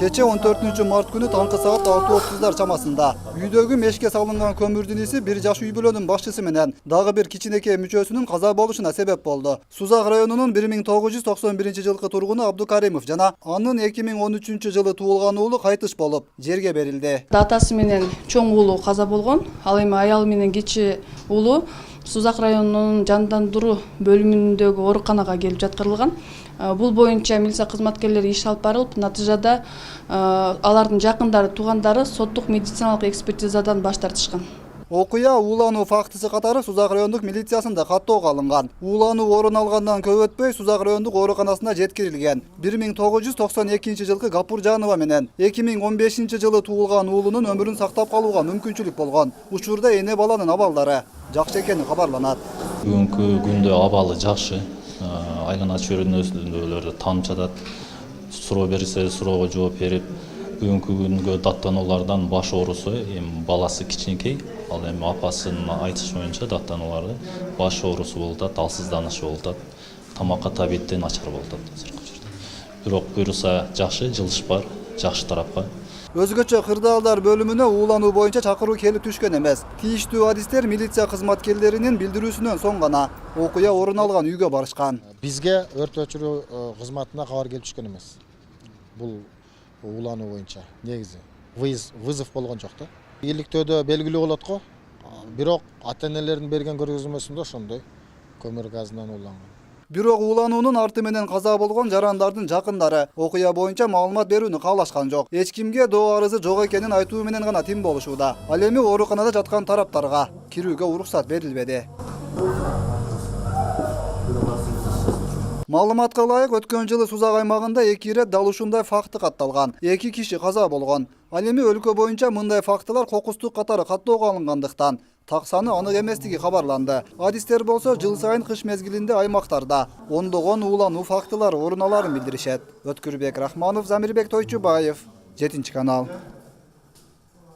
Кече 14-март күнү таңкы саат 6:30 чамасында үйдөгү мешке салынган көмүрдүн иси бир жаш үй бүлөнүн башчысы менен дагы бир кичинекей мүчөсүнүн каза болушуна себеп болду. Сузак районунун 1991 тургуну Абдукаримов жана анын 2013 туулган уулу кайтыш болуп, жерге берилди. Атасы менен чоң уулу каза болгон, ал эми аялы менен кичи уулу Сузак районунун жандандыруу бөлүмүндөгү ооруканага келип жаткырылган. Бул боюнча милиция кызматкерлери иш алып барылып, натыйжада алардын жакындары, туугандары соттук медициналык экспертизадан баш тартышкан. Окуя уулануу фактысы катары Сузак райондук милициясында каттоого алынган. Уулануу орун алгандан көп өтпөй Сузак райондук ооруканасына жеткирилген. 1992 Гапур Жанова менен 2015 туулган уулунун өмүрүн сактап калууга мүмкүнчүлүк болгон. Учурда эне баланын абалдары жакшы экени кабарланат. Бүгүнкү күндө абалы жакшы. Айлана чөйрөнөсүндөгүлөрдү таанып жатат. Суроо берсе суроого жооп берип, бүгүнкү күнгө даттануулардан баш оорусу, эми баласы кичинекей, ал эми апасынын айтышы боюнча даттанууларды баш оорусу болуп атат, алсызданыш болуп атат, тамакка табити начар болуп атат азыркы учурда. Бирок буюрса жакшы, жылыш бар, жакшы тарапка. Өзгөчө кырдаалдар бөлүмүнө уулануу боюнча чакыруу келип түшкөн эмес. Тийиштүү адистер милиция кызматкерлеринин билдирүүсүнөн соң гана окуя орун алган үйгө барышкан. Бизге өрт өчүрүү кызматына кабар келип түшкөн эмес. Бул уулануу боюнча негизи вызов болгон жок да. Бийликтөөдө белгилүү болот го. Бирок ата-энелердин берген көргөзмөсүндө ошондой көмүр газынан ууланган. Бирок уулануунун арты менен каза болгон жарандардын жакындары окуя боюнча маалымат берүүнү каалашкан жок. Эч кимге доо арызы жок экенин айтуу менен гана тим болушууда. Ал эми ооруканада жаткан тараптарга кирүүгө уруксат берилбеди. Маалыматка ылайык, өткөн жылы Сузак аймагында 2 ирет дал ушундай факты катталган. 2 киши каза болгон. Ал эми өлкө боюнча мындай фактылар кокустук катары каттоого алынгандыктан так саны анык эместиги кабарланды. Адистер болсо жыл сайын кыш мезгилинде аймактарда ондогон уулануу фактылары орун аларын билдиришет. Өткүрбек Рахманов, Замирбек Тойчубаев, 7 канал.